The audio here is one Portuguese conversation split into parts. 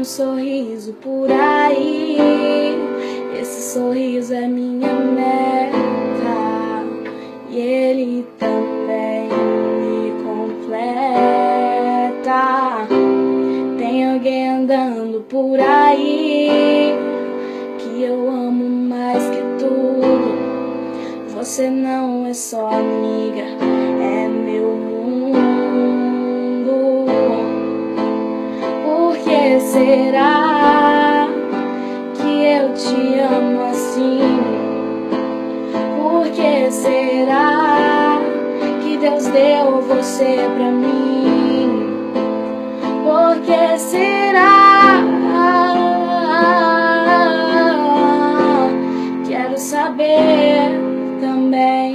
um sorriso por aí. Esse sorriso é minha meta e ele também me completa. Tem alguém andando por aí que eu amo mais que tudo. Você não é só amiga, é meu mundo. Por que será que eu te amo assim? Por que será que Deus deu você pra mim? Por que será? Quero saber também.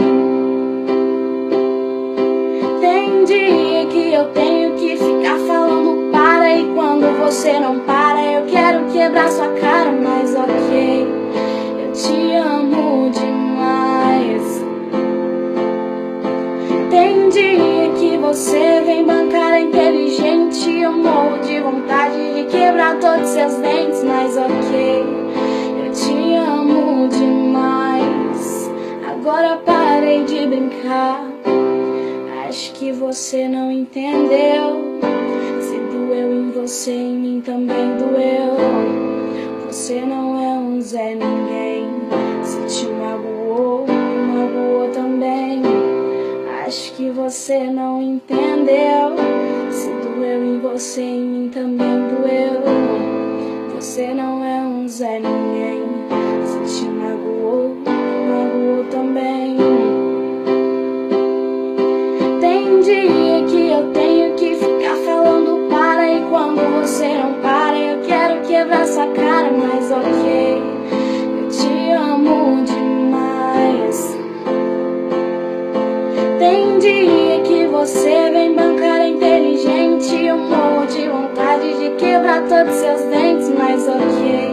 Tem dia que eu tenho que ficar falando para, e quando você não para eu quero quebrar sua cara, mas ok, eu te amo demais. Tem dia que você vem bancar inteligente, eu morro de vontade de quebrar todos seus dentes, mas ok, eu te amo demais. Agora parei de brincar, acho que você não entendeu. Se doeu em você, em mim também doeu. Você não é um Zé Ninguém. Se te magoou, me magoou também. Acho que você não entendeu. Se doeu em você, em mim também doeu. Você não é um Zé Ninguém. Se te magoou, me magoou também. Tem dia que eu tenho que ficar falando para, e quando você não para eu quero quebrar essa cara, mas ok, eu te amo demais. Tem dia que você vem bancar inteligente, eu morro de vontade de quebrar todos seus dentes, mas ok,